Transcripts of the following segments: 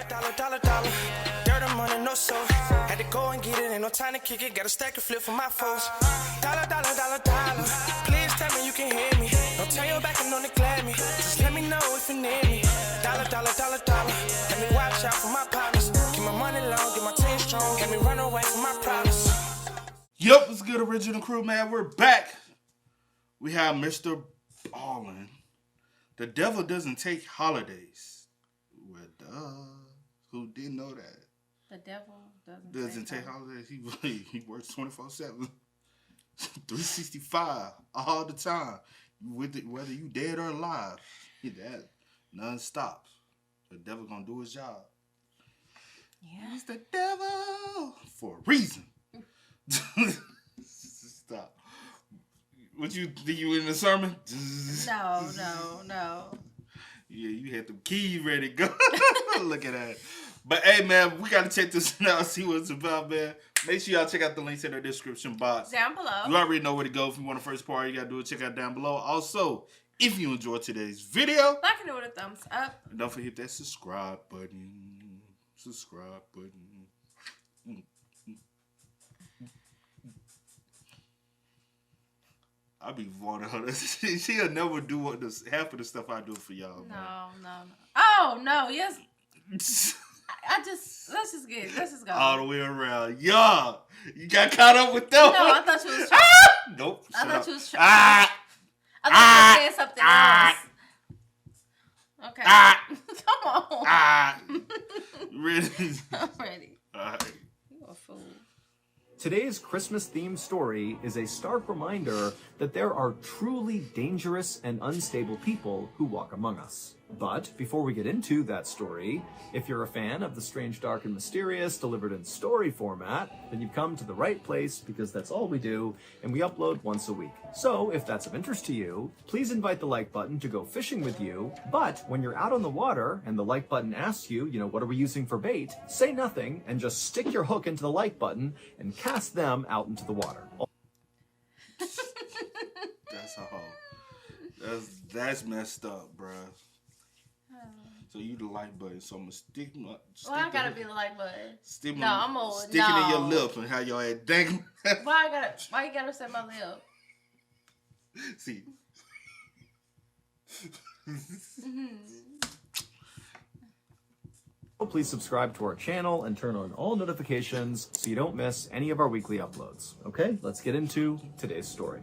Dollar, dollar, dollar. Dirt and money, no soul. Had to go and get it, ain't no time to kick it. Got a stack and flip for my foes. Dollar, dollar, dollar, dollar. Please tell me you can hear me. Don't turn your back and don't neglect me. Just let me know if you need me. Dollar, dollar, dollar, dollar. Let me watch out for my partners. Keep my money long, get my team strong. Let me run away from my problems. Yup, it's good original crew, man. We're back. We have Mr. Ballen. The devil doesn't take holidays. Well, duh. Who didn't know that? The devil doesn't take holidays. He works 24/7, 365 all the time. Whether you dead or alive, that non-stop. The devil gonna do his job. Yeah. He's the devil for a reason. Stop. What you think you in the sermon? No. Yeah, you had the keys ready to go. Look at that. But hey, man, we got to check this out, see what it's about, man. Make sure y'all check out the links in the description box. Down below. You already know where to go. If you want the first part, you got to do it. Check out down below. Also, if you enjoyed today's video, like and with a thumbs up. And don't forget that subscribe button. Subscribe button. I be wanting her to. She'll never do half of the stuff I do for y'all. No. Oh no, yes. Let's just go. All the way around. Yeah. You got caught up with them. No, I thought you was trying. Nope. I thought you was trying. I thought you were saying something else. Okay. Come on. Ready? I'm ready. All right. You a fool. Today's Christmas-themed story is a stark reminder that there are truly dangerous and unstable people who walk among us. But before we get into that story, if you're a fan of the strange, dark, and mysterious delivered in story format, then you've come to the right place because that's all we do, and we upload once a week. So if that's of interest to you, please invite the like button to go fishing with you, but when you're out on the water and the like button asks you, what are we using for bait, say nothing and just stick your hook into the like button and cast them out into the water. That's a hoe. That's messed up, bruh. So you the like button, so I'm gonna stick my. Why I gotta be the like button? I'm old. Stick it in your lip and how your head dang. Why you gotta say my lip? See. Please subscribe to our channel and turn on all notifications so you don't miss any of our weekly uploads. Okay, let's get into today's story.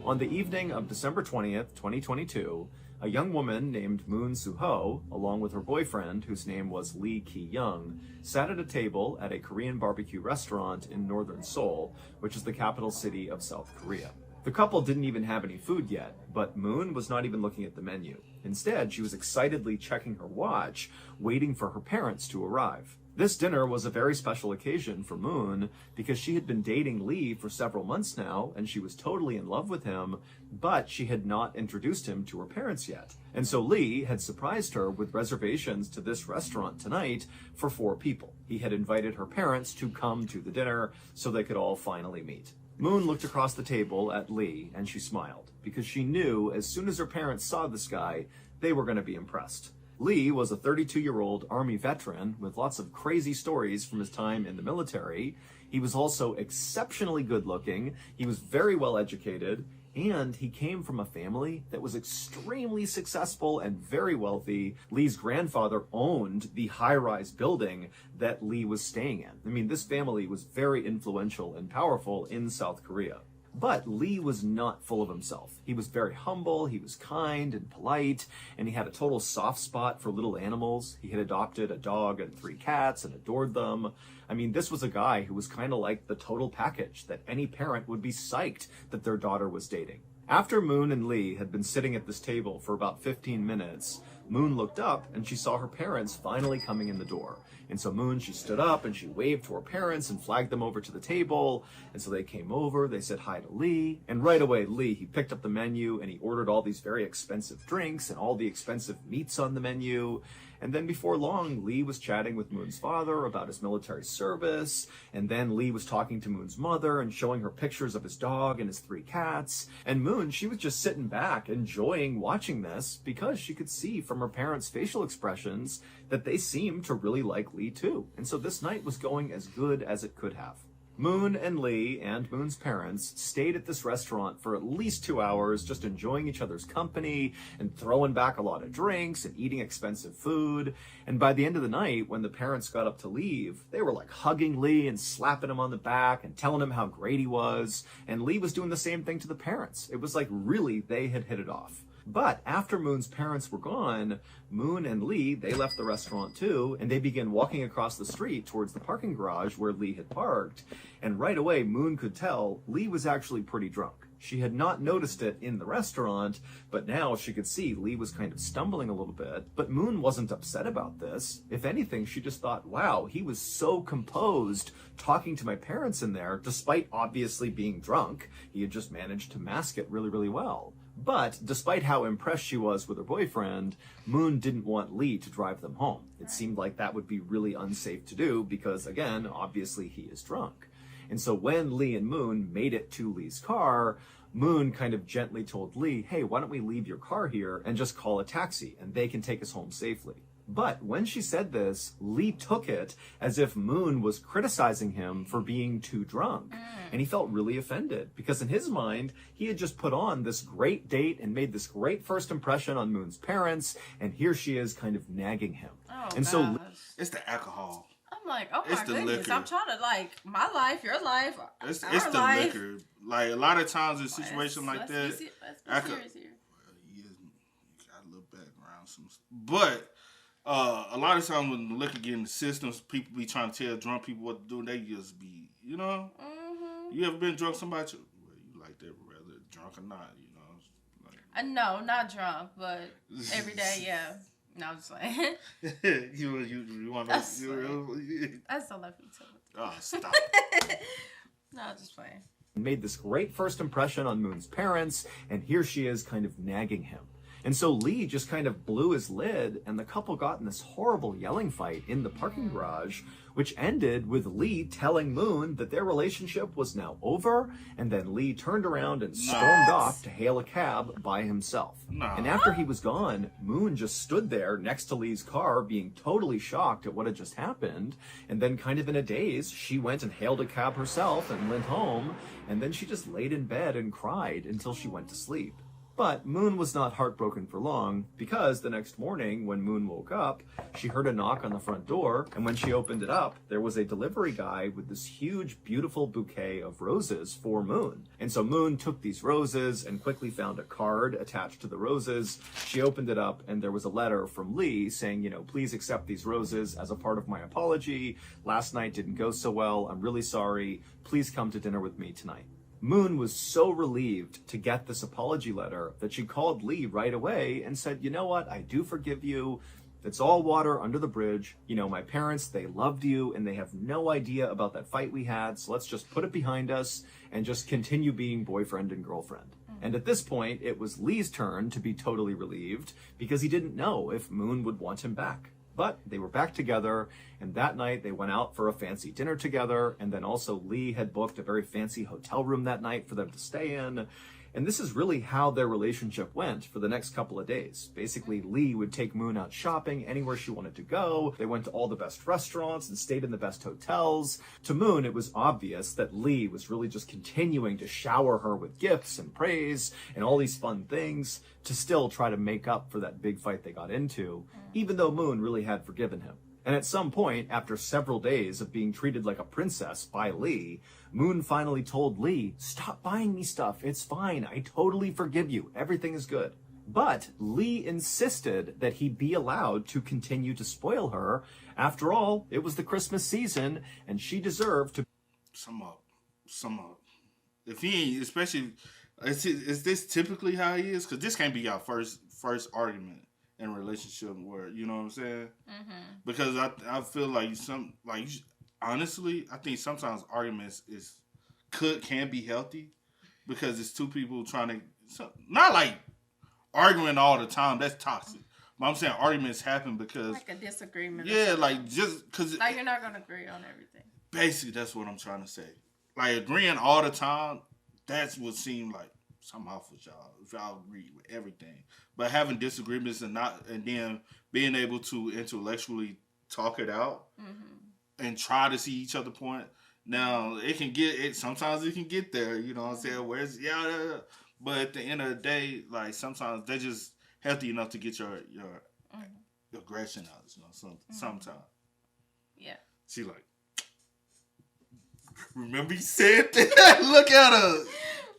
On the evening of December 20th, 2022, a young woman named Moon Soo-ho, along with her boyfriend, whose name was Lee Ki-young, sat at a table at a Korean barbecue restaurant in northern Seoul, which is the capital city of South Korea. The couple didn't even have any food yet, but Moon was not even looking at the menu. Instead, she was excitedly checking her watch, waiting for her parents to arrive. This dinner was a very special occasion for Moon because she had been dating Lee for several months now and she was totally in love with him, but she had not introduced him to her parents yet. And so Lee had surprised her with reservations to this restaurant tonight for 4 people. He had invited her parents to come to the dinner so they could all finally meet. Moon looked across the table at Lee and she smiled because she knew as soon as her parents saw this guy, they were going to be impressed. Lee was a 32-year-old Army veteran with lots of crazy stories from his time in the military. He was also exceptionally good-looking, he was very well educated, and he came from a family that was extremely successful and very wealthy. Lee's grandfather owned the high-rise building that Lee was staying in. I mean, this family was very influential and powerful in South Korea. But Lee was not full of himself. He was very humble, he was kind and polite, and he had a total soft spot for little animals. He had adopted a dog and 3 cats and adored them. I mean, this was a guy who was kind of like the total package that any parent would be psyched that their daughter was dating. After Moon and Lee had been sitting at this table for about 15 minutes, Moon looked up and she saw her parents finally coming in the door. And so Moon, she stood up and she waved to her parents and flagged them over to the table. And so they came over, they said hi to Lee. And right away, Lee, he picked up the menu and he ordered all these very expensive drinks and all the expensive meats on the menu. And then before long, Lee was chatting with Moon's father about his military service. And then Lee was talking to Moon's mother and showing her pictures of his dog and his 3 cats. And Moon, she was just sitting back enjoying watching this because she could see from her parents' facial expressions that they seemed to really like Lee too. And so this night was going as good as it could have. Moon and Lee and Moon's parents stayed at this restaurant for at least 2 hours, just enjoying each other's company and throwing back a lot of drinks and eating expensive food. And by the end of the night, when the parents got up to leave, they were like hugging Lee and slapping him on the back and telling him how great he was. And Lee was doing the same thing to the parents. It was like really they had hit it off. But after Moon's parents were gone, Moon and Lee, they left the restaurant too, and they began walking across the street towards the parking garage where Lee had parked. And right away, Moon could tell Lee was actually pretty drunk. She had not noticed it in the restaurant, but now she could see Lee was kind of stumbling a little bit. But Moon wasn't upset about this. If anything, she just thought, wow, he was so composed talking to my parents in there, despite obviously being drunk. He had just managed to mask it really, really well. But despite how impressed she was with her boyfriend, Moon didn't want Lee to drive them home. It seemed like that would be really unsafe to do because, again, obviously he is drunk. And so when Lee and Moon made it to Lee's car, Moon kind of gently told Lee, hey, why don't we leave your car here and just call a taxi and they can take us home safely. But when she said this, Lee took it as if Moon was criticizing him for being too drunk. And he felt really offended because in his mind, he had just put on this great date and made this great first impression on Moon's parents. And here she is kind of nagging him. Oh, and so It's the alcohol. I'm like, oh It's my the goodness. liquor. I'm trying to like my life, your life, It's our the life. liquor. Like a lot of times in situations like Let's that, be I could- serious here. you got a little background, but a lot of times when the liquor get in the systems, people be trying to tell drunk people what to do. And they just be, you know. Mm-hmm. You ever been drunk? Somebody, well, you like that whether drunk or not, you know. Like, No, not drunk, but every day, yeah. No, I'm just like you want to? That's I still love you too. Oh, stop. No, I'm just playing. made this great first impression on Moon's parents, and here she is kind of nagging him. And so Lee just kind of blew his lid, and the couple got in this horrible yelling fight in the parking garage, which ended with Lee telling Moon that their relationship was now over, and then Lee turned around and stormed off to hail a cab by himself. And after he was gone, Moon just stood there next to Lee's car, being totally shocked at what had just happened, and then kind of in a daze, she went and hailed a cab herself and went home, and then she just laid in bed and cried until she went to sleep. But Moon was not heartbroken for long, because the next morning, when Moon woke up, she heard a knock on the front door, and when she opened it up, there was a delivery guy with this huge, beautiful bouquet of roses for Moon. And so Moon took these roses and quickly found a card attached to the roses. She opened it up, and there was a letter from Lee saying, you know, please accept these roses as a part of my apology. Last night didn't go so well. I'm really sorry. Please come to dinner with me tonight. Moon was so relieved to get this apology letter that she called Lee right away and said, you know what, I do forgive you. It's all water under the bridge. You know, my parents, they loved you and they have no idea about that fight we had. So let's just put it behind us and just continue being boyfriend and girlfriend. And at this point, it was Lee's turn to be totally relieved because he didn't know if Moon would want him back. But they were back together, and that night they went out for a fancy dinner together, and then also Lee had booked a very fancy hotel room that night for them to stay in. And this is really how their relationship went for the next couple of days. Basically, Lee would take Moon out shopping anywhere she wanted to go. They went to all the best restaurants and stayed in the best hotels. To Moon, it was obvious that Lee was really just continuing to shower her with gifts and praise and all these fun things to still try to make up for that big fight they got into, even though Moon really had forgiven him. And at some point, after several days of being treated like a princess by Lee, Moon finally told Lee, stop buying me stuff. It's fine. I totally forgive you. Everything is good. But Lee insisted that he be allowed to continue to spoil her. After all, it was the Christmas season, and she deserved to... Sum up. If he ain't, especially, is this typically how he is? Because this can't be your first argument. in a relationship where, you know what I'm saying? Because I feel like honestly, I think sometimes arguments can be healthy because it's two people trying to, not like arguing all the time. That's toxic. But I'm saying arguments happen because like a disagreement. Yeah, like just because like you're not gonna agree on everything. Basically, that's what I'm trying to say. Like agreeing all the time, that's what seemed like something off with y'all. If y'all agree with everything, but having disagreements and then being able to intellectually talk it out and try to see each other point. Now it can get it. Sometimes it can get there. You know what I'm saying? Where's but at the end of the day, like sometimes they're just healthy enough to get your aggression out. You know, sometimes. Yeah. She like. Remember you said that? Look at her.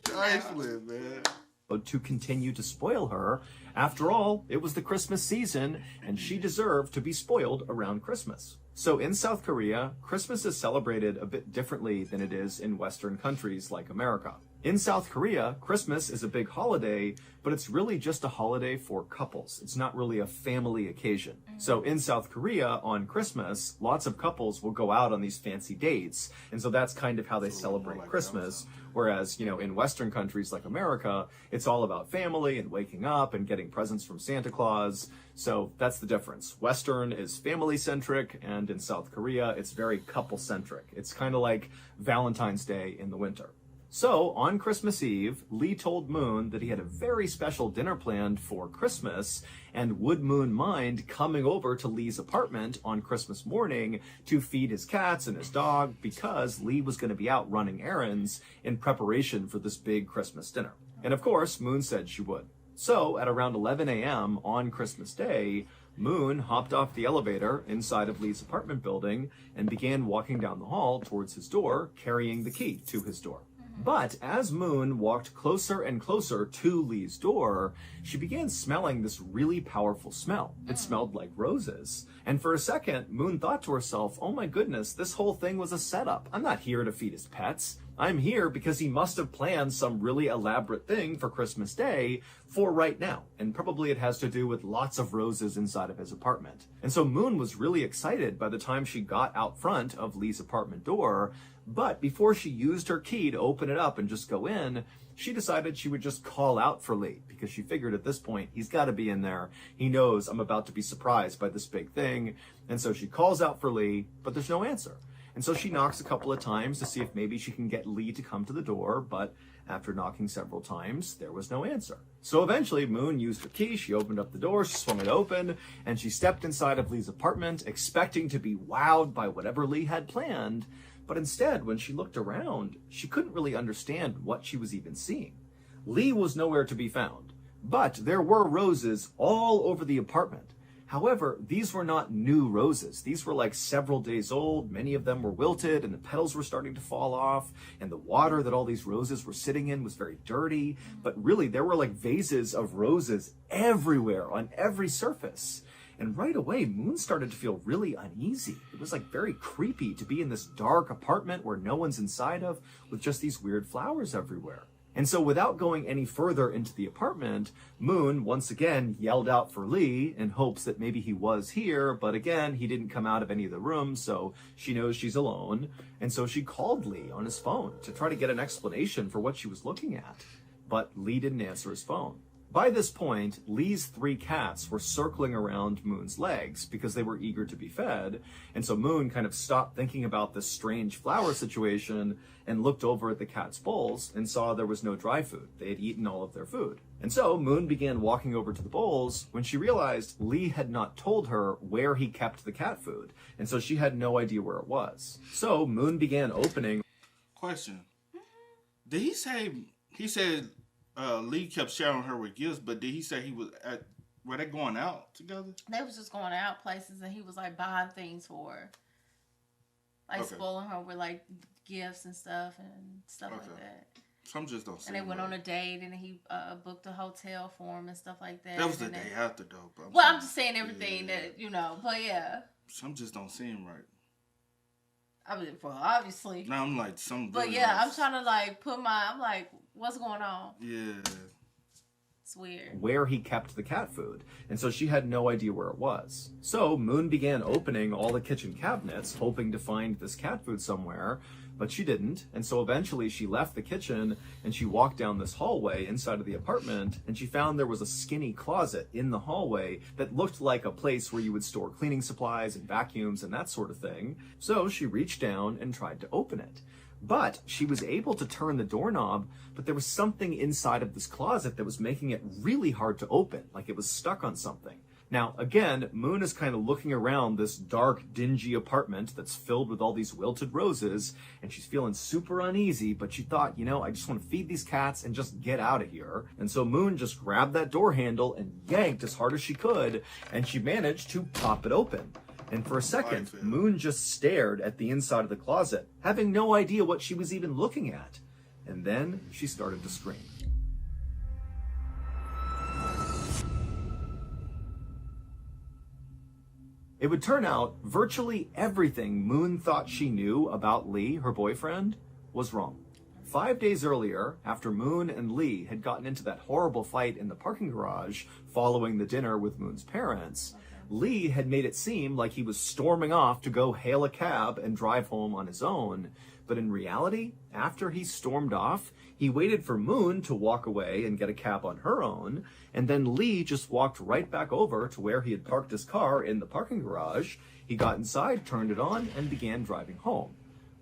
Trifling, man. To continue to spoil her. After all, it was the Christmas season, and she deserved to be spoiled around Christmas. So in South Korea, Christmas is celebrated a bit differently than it is in Western countries like America. In South Korea, Christmas is a big holiday, but it's really just a holiday for couples. It's not really a family occasion. So in South Korea, on Christmas, lots of couples will go out on these fancy dates. And so that's kind of how they celebrate Christmas. Whereas, in Western countries like America, it's all about family and waking up and getting presents from Santa Claus. So that's the difference. Western is family-centric, and in South Korea, it's very couple-centric. It's kind of like Valentine's Day in the winter. So, on Christmas Eve, Lee told Moon that he had a very special dinner planned for Christmas, and would Moon mind coming over to Lee's apartment on Christmas morning to feed his cats and his dog, because Lee was going to be out running errands in preparation for this big Christmas dinner. And of course, Moon said she would. So, at around 11 a.m. on Christmas Day, Moon hopped off the elevator inside of Lee's apartment building and began walking down the hall towards his door, carrying the key to his door. But as Moon walked closer and closer to Lee's door, she began smelling this really powerful smell. It smelled like roses. And for a second, Moon thought to herself, oh my goodness, this whole thing was a setup. I'm not here to feed his pets. I'm here because he must have planned some really elaborate thing for Christmas Day for right now. And probably it has to do with lots of roses inside of his apartment. And so Moon was really excited by the time she got out front of Lee's apartment door. But before she used her key to open it up and just go in, she decided she would just call out for Lee, because she figured at this point, he's got to be in there. He knows I'm about to be surprised by this big thing. And so she calls out for Lee, but there's no answer. And so she knocks a couple of times to see if maybe she can get Lee to come to the door, but after knocking several times, there was no answer. So eventually, Moon used her key, she opened up the door, she swung it open, and she stepped inside of Lee's apartment, expecting to be wowed by whatever Lee had planned. But instead, when she looked around, she couldn't really understand what she was even seeing. Lee was nowhere to be found, but there were roses all over the apartment. However, these were not new roses. These were like several days old. Many of them were wilted and the petals were starting to fall off. And the water that all these roses were sitting in was very dirty. But really, there were like vases of roses everywhere on every surface. And right away, Moon started to feel really uneasy. It was like very creepy to be in this dark apartment where no one's inside of, with just these weird flowers everywhere. And so without going any further into the apartment, Moon once again yelled out for Lee in hopes that maybe he was here, but again, he didn't come out of any of the rooms, so she knows she's alone. And so she called Lee on his phone to try to get an explanation for what she was looking at. But Lee didn't answer his phone. By this point, Lee's 3 cats were circling around Moon's legs because they were eager to be fed. And so Moon kind of stopped thinking about this strange flower situation and looked over at the cats' bowls and saw there was no dry food. They had eaten all of their food. And so Moon began walking over to the bowls when she realized Lee had not told her where he kept the cat food. And so she had no idea where it was. So Moon began opening. Question. Did he say, Lee kept sharing her with gifts, but did he say were they going out together? They was just going out places, and he was like buying things for her. Like spoiling her with like gifts and stuff like that. Some just don't see. And they went on a date, and he booked a hotel for him and stuff like that. That was the day after, though. I'm just saying everything that, but yeah. Some just don't seem right. I mean, well, obviously. Now I'm like, some. But yeah, I'm trying to like I'm like, what's going on? Yeah. It's weird. where he kept the cat food. And so she had no idea where it was. So Moon began opening all the kitchen cabinets, hoping to find this cat food somewhere, but she didn't. And so eventually she left the kitchen and she walked down this hallway inside of the apartment, and she found there was a skinny closet in the hallway that looked like a place where you would store cleaning supplies and vacuums and that sort of thing. So she reached down and tried to open it. But she was able to turn the doorknob, but there was something inside of this closet that was making it really hard to open, like it was stuck on something. Now, again, Moon is kind of looking around this dark, dingy apartment that's filled with all these wilted roses, and she's feeling super uneasy, but she thought, I just want to feed these cats and just get out of here. And so Moon just grabbed that door handle and yanked as hard as she could, and she managed to pop it open. And for a second, Moon just stared at the inside of the closet, having no idea what she was even looking at. And then she started to scream. It would turn out virtually everything Moon thought she knew about Lee, her boyfriend, was wrong. 5 days earlier, after Moon and Lee had gotten into that horrible fight in the parking garage following the dinner with Moon's parents, Lee had made it seem like he was storming off to go hail a cab and drive home on his own. But in reality, after he stormed off, he waited for Moon to walk away and get a cab on her own, and then Lee just walked right back over to where he had parked his car in the parking garage. He got inside, turned it on, and began driving home.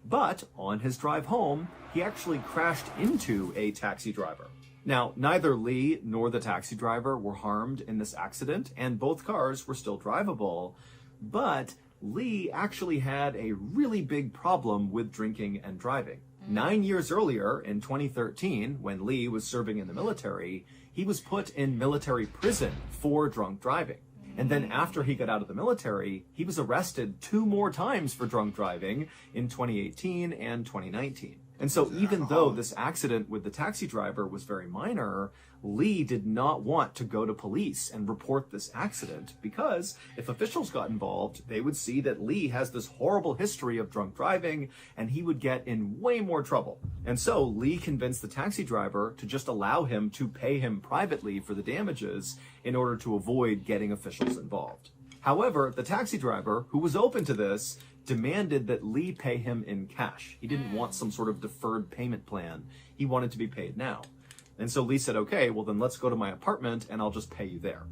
But on his drive home, he actually crashed into a taxi driver. Now, neither Lee nor the taxi driver were harmed in this accident, and both cars were still drivable, but Lee actually had a really big problem with drinking and driving. 9 years earlier, in 2013, when Lee was serving in the military, he was put in military prison for drunk driving. And then after he got out of the military, he was arrested 2 more times for drunk driving in 2018 and 2019. And so even though this accident with the taxi driver was very minor, Lee did not want to go to police and report this accident, because if officials got involved, they would see that Lee has this horrible history of drunk driving and he would get in way more trouble. And so Lee convinced the taxi driver to just allow him to pay him privately for the damages in order to avoid getting officials involved. However, the taxi driver, who was open to this, demanded that Lee pay him in cash. He didn't want some sort of deferred payment plan. He wanted to be paid now. And so Lee said, okay, well then let's go to my apartment and I'll just pay you there.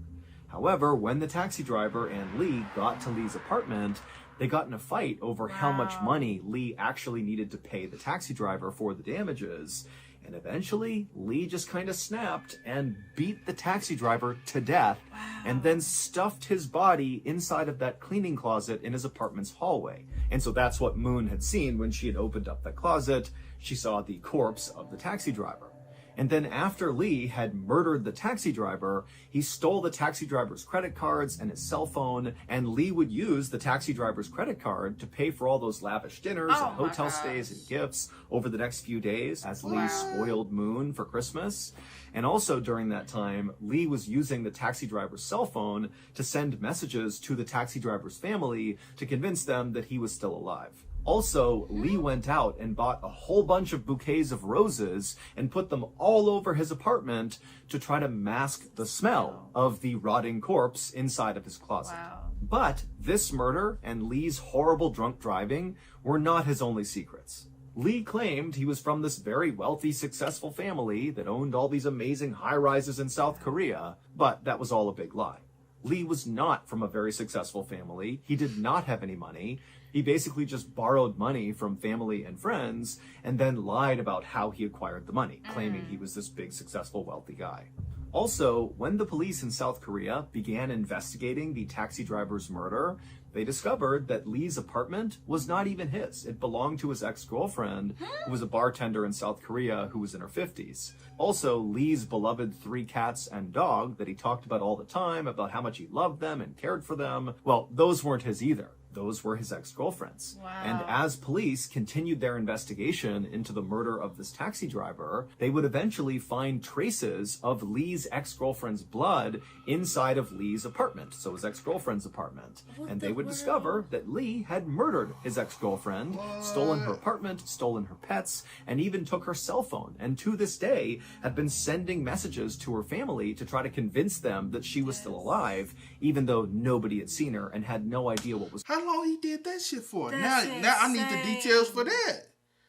However, when the taxi driver and Lee got to Lee's apartment, they got in a fight over how much money Lee actually needed to pay the taxi driver for the damages. And eventually, Lee just kind of snapped and beat the taxi driver to death, and then stuffed his body inside of that cleaning closet in his apartment's hallway. And so that's what Moon had seen when she had opened up that closet. She saw the corpse of the taxi driver. And then after Lee had murdered the taxi driver, he stole the taxi driver's credit cards and his cell phone, and Lee would use the taxi driver's credit card to pay for all those lavish dinners and hotel stays and gifts over the next few days as Lee spoiled Moon for Christmas. And also during that time, Lee was using the taxi driver's cell phone to send messages to the taxi driver's family to convince them that he was still alive. Also, Lee went out and bought a whole bunch of bouquets of roses and put them all over his apartment to try to mask the smell of the rotting corpse inside of his closet. But this murder and Lee's horrible drunk driving were not his only secrets. Lee claimed he was from this very wealthy, successful family that owned all these amazing high-rises in South Korea, but that was all a big lie. Lee was not from a very successful family. He did not have any money. He basically just borrowed money from family and friends and then lied about how he acquired the money, claiming he was this big, successful, wealthy guy. Also, when the police in South Korea began investigating the taxi driver's murder, they discovered that Lee's apartment was not even his. It belonged to his ex-girlfriend, who was a bartender in South Korea who was in her 50s. Also, Lee's beloved 3 cats and dog that he talked about all the time, about how much he loved them and cared for them, well, those weren't his either. those were his ex-girlfriends. Wow. And as police continued their investigation into the murder of this taxi driver, they would eventually find traces of Lee's ex-girlfriend's blood inside of Lee's apartment, so his ex-girlfriend's apartment. And they would discover that Lee had murdered his ex-girlfriend, stolen her apartment, stolen her pets, and even took her cell phone. And to this day, had been sending messages to her family to try to convince them that she was still alive, even though nobody had seen her and had no idea what was. How long he did that shit for? That's Now I need the details for that.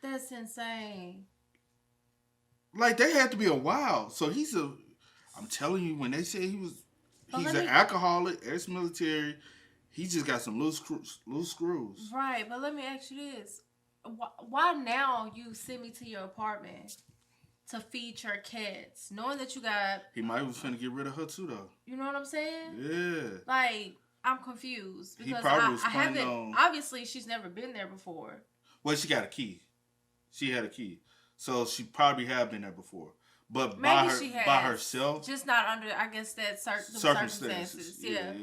That's insane. Like, they had to be a while. So I'm telling you, when they say he's an alcoholic, ex-military, he just got some loose screws. Right, but let me ask you this. Why now you send me to your apartment to feed your cats, knowing that you got... He might was finna get rid of her too, though. You know what I'm saying? Yeah. Like, I'm confused. Because He probably was I planning haven't... on... Obviously, she's never been there before. Well, she got a key. She had a key. So she probably have been there before. But Maybe she has. by herself... Just not under, I guess, that circumstances. Yeah.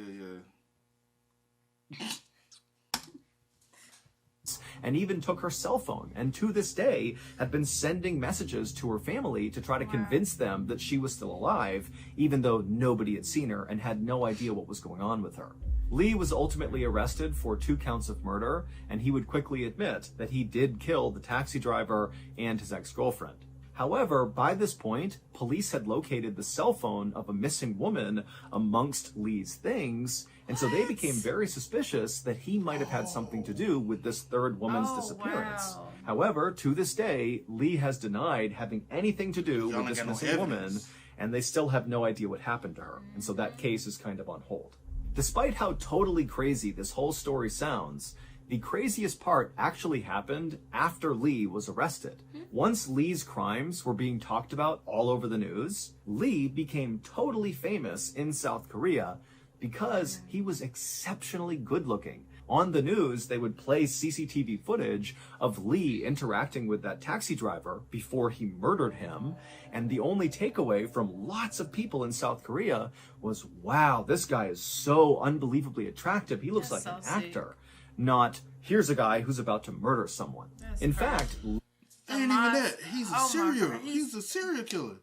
And even took her cell phone, and to this day had been sending messages to her family to try to convince them that she was still alive, even though nobody had seen her and had no idea what was going on with her. Lee was ultimately arrested for 2 counts of murder, and he would quickly admit that he did kill the taxi driver and his ex-girlfriend. However, by this point, police had located the cell phone of a missing woman amongst Lee's things, and so they became very suspicious that he might have had something to do with this third woman's disappearance. Wow. However, to this day, Lee has denied having anything to do with this missing woman, and they still have no idea what happened to her, and so that case is kind of on hold. Despite how totally crazy this whole story sounds, the craziest part actually happened after Lee was arrested. Once Lee's crimes were being talked about all over the news, Lee became totally famous in South Korea because he was exceptionally good looking. On the news, they would play CCTV footage of Lee interacting with that taxi driver before he murdered him. And the only takeaway from lots of people in South Korea was, wow, this guy is so unbelievably attractive. He looks like an actor. Not, here's a guy who's about to murder someone. In fact, ain't even that. He's a serial killer.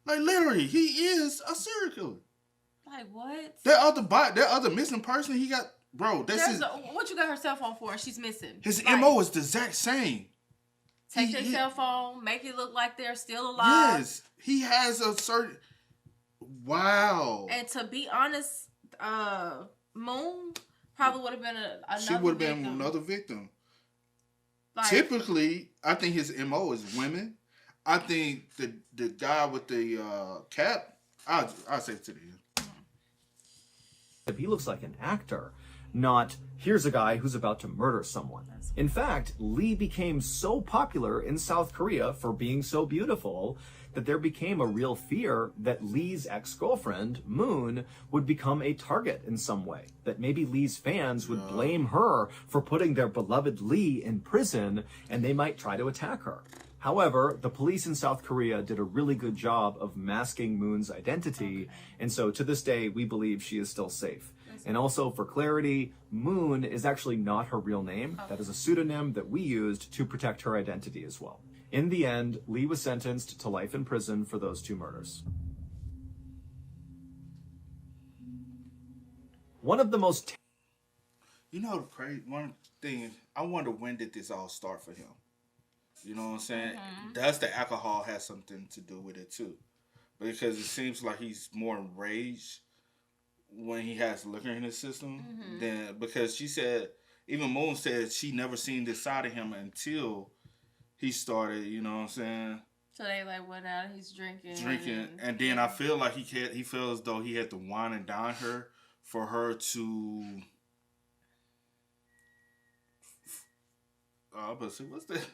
Like, literally, he is a serial killer. Like, what? That other missing person he got, bro, that's what you got her cell phone for? She's missing. His MO is the exact same. Take their cell phone, make it look like they're still alive. Yes. He has a certain... Wow. And to be honest, Moon probably would have been another She would have been victim. another victim. Like, Typically, I think his MO is women. I think the guy with the cap, I'll say it to him. he looks like an actor, not, here's a guy who's about to murder someone. In fact, Lee became so popular in South Korea for being so beautiful that there became a real fear that Lee's ex-girlfriend, Moon, would become a target in some way. That maybe Lee's fans would blame her for putting their beloved Lee in prison, and they might try to attack her. However, the police in South Korea did a really good job of masking Moon's identity, and so to this day, we believe she is still safe. And also, for clarity, Moon is actually not her real name. That is a pseudonym that we used to protect her identity as well. In the end, Lee was sentenced to life in prison for those 2 murders. One of the most... You know, the crazy one thing, I wonder when did this all start for him? You know what I'm saying? Does the alcohol have something to do with it too? Because it seems like he's more enraged when he has liquor in his system than, because she said, even Moon said she never seen this side of him until he started, you know what I'm saying? So they like went out, he's drinking. And then I feel like he feels as though he had to wine and dine her for her to... but see, what's that?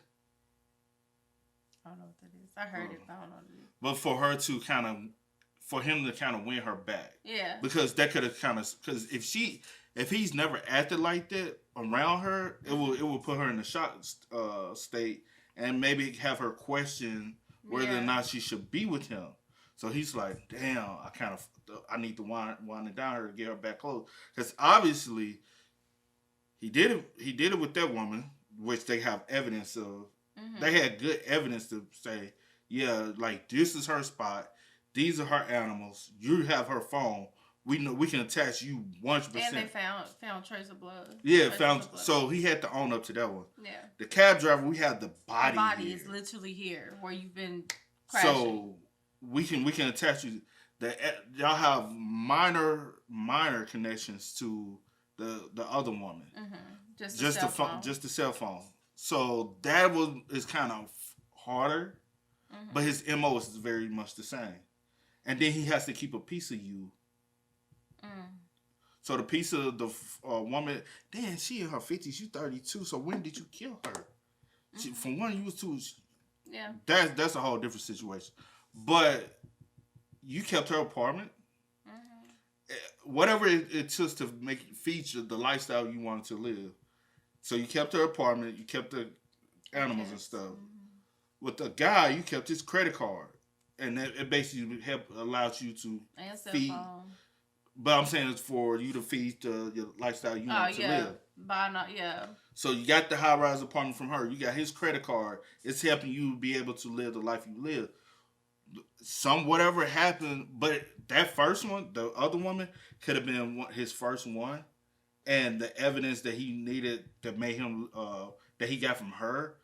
I don't know what that is. I heard it, but I don't know what it is. But for him to kind of win her back. Yeah. Because that could have kind of, because if he's never acted like that around her, it will put her in a shock state and maybe have her question whether or not she should be with him. So he's like, damn, I need to wind it down her to get her back close. Because obviously He did it with that woman, which they have evidence of. They had good evidence to say, yeah, like this is her spot. These are her animals. You have her phone. We know we can attach you 100%. And they found trace of blood. Yeah, Traces found. of blood. So he had to own up to that one. Yeah. The cab driver, we have the body. The body here. is literally here where you've been crashing. So we can attach you. Y'all have minor connections to the other woman. Just the cell phone. Just the cell phone. So that is kind of harder, but his MO is very much the same. And then he has to keep a piece of you. So the piece of the woman, damn, she in her 50s, you 32. So when did you kill her? From when you was 2. Yeah. That's a whole different situation. But you kept her apartment. Whatever it took to make it feature the lifestyle you wanted to live. So you kept her apartment, you kept the animals and stuff. With the guy, you kept his credit card. And it basically allows you to and cell feed. phone. But I'm saying it's for you to feed your lifestyle you want to live. Yeah. So you got the high-rise apartment from her. You got his credit card. It's helping you be able to live the life you live. Whatever happened, but that first one, the other woman, could have been his first one. And the evidence that he needed that made him, that he got from her,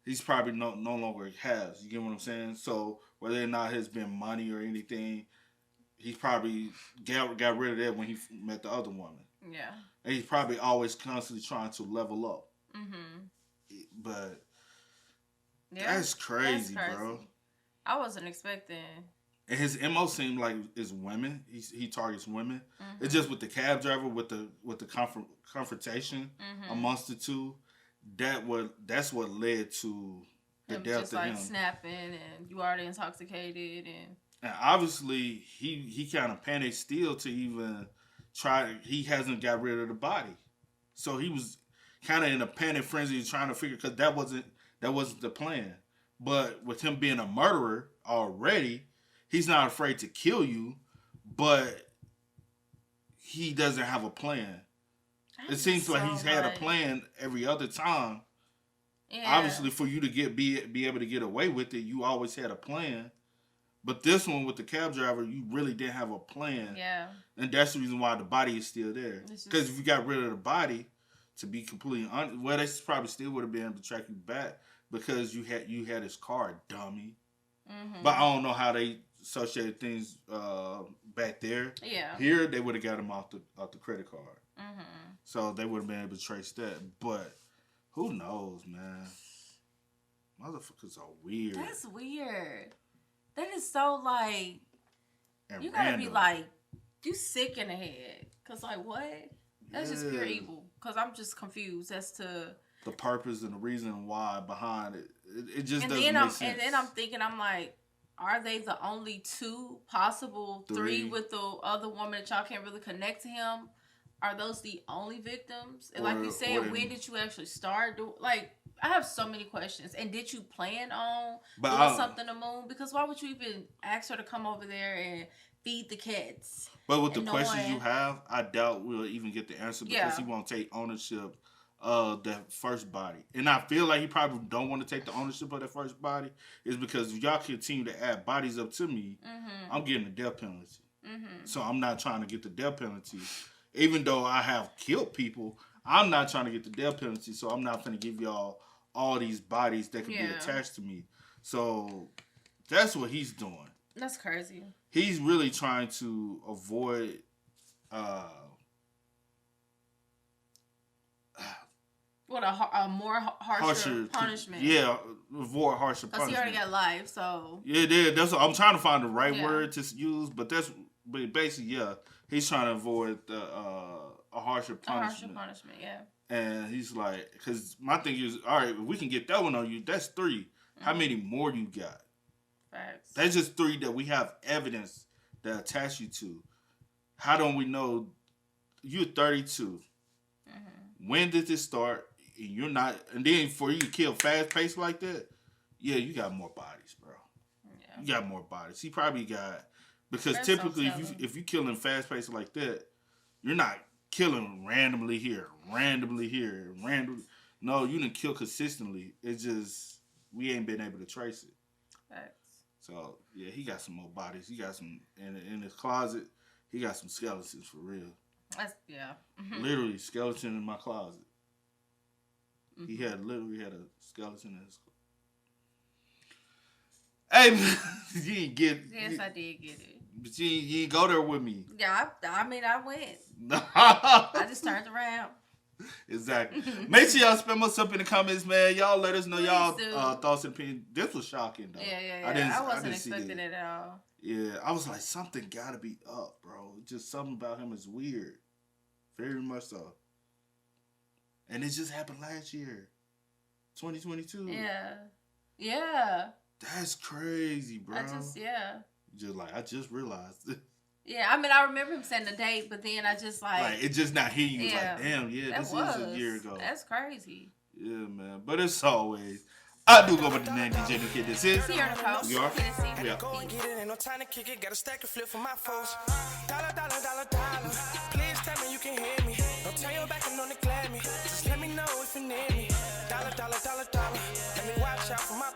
he's probably no longer has. You get what I'm saying? So whether or not it's been money or anything, he probably got rid of that when he met the other woman. Yeah. And he's probably always constantly trying to level up. But that's crazy, bro. I wasn't expecting. And his MO seemed like it's women. He targets women. It's just with the cab driver, with the confrontation amongst the two. That's what led to the death just of him. Snapping, and you already intoxicated, and obviously he kind of panicked still to even try. He hasn't got rid of the body, so he was kind of in a panic frenzy trying to figure, because that wasn't the plan. But with him being a murderer already, he's not afraid to kill you, but he doesn't have a plan. It seems like he's had a plan every other time. Yeah. Obviously, for you to be able to get away with it, you always had a plan. But this one with the cab driver, you really didn't have a plan. Yeah. And that's the reason why the body is still there. Because if you got rid of the body, to be completely honest, well, they probably still would have been able to track you back because you had his car, dummy. But I don't know how they associated things back there. Yeah. Here, they would have got him off the credit card. So they would have been able to trace that. But who knows, man? Motherfuckers are weird. That's weird. That is so like, and you gotta random. be like, you sick in the head. Cause like what? That's just pure evil. Cause I'm just confused as to the purpose and the reason why behind it. It just doesn't make sense. And then I'm thinking, I'm like, are they the only two, possible three with the other woman that y'all can't really connect to him? Are those the only victims? And like you said, when did you actually start doing? Like, I have so many questions. And did you plan on doing something to Moon? Because why would you even ask her to come over there and feed the cats? But with the questions you have, I doubt we'll even get the answer because he won't take ownership of that first body. And I feel like he probably don't want to take the ownership of that first body is because if y'all continue to add bodies up to me, I'm getting a death penalty. So I'm not trying to get the death penalty. Even though I have killed people, I'm not trying to get the death penalty, so I'm not going to give y'all all these bodies that can be attached to me. So that's what he's doing. That's crazy. He's really trying to avoid what, a more harsher punishment. Yeah, avoid harsher punishment. Because he already got life, so. Yeah, that's what I'm trying to find the right word to use, but basically, he's trying to avoid a harsher punishment. And he's like, because my thing is, all right, if we can get that one on you, that's 3. How many more you got? Facts. That's just 3 that we have evidence that attach you to. How don't we know you're 32? When did this start? And you're not, and then for you to kill fast paced like that, you got more bodies, bro. Yeah. You got more bodies. He probably got, because typically if you killing fast paced like that, you're not killing randomly here, randomly. No, you didn't kill consistently. It's just we ain't been able to trace it. Facts. So yeah, he got some more bodies. He got some in his closet. He got some skeletons for real. That's yeah. Literally skeleton in my closet. He literally had a skeleton in his closet. Hey, you didn't get it. Yes, I did get it. But you ain't go there with me. Yeah, I mean, I went. I just turned around. Exactly. Make sure y'all spam us up in the comments, man. Y'all let us know Please y'all do. Thoughts and opinions. This was shocking, though. Yeah. I wasn't expecting it at all. Yeah, I was like, something gotta be up, bro. Just something about him is weird. Very much so. And it just happened last year. 2022. Yeah. That's crazy, bro. I just realized it. Yeah, I mean, I remember him saying the date, but then I just it just not hitting you. Like, damn, this is a year ago. That's crazy. Yeah, man. But as always, I do go by the name DJ Kid. This is here in the coast. We are. Yeah. Go and get it, ain't no time to kick it. Got a stack of flip for my folks. Dollar. Please tell me you can hear me. Don't turn your back and don't neglect me. Just let me know if you need me. Dollar. Let me watch out for my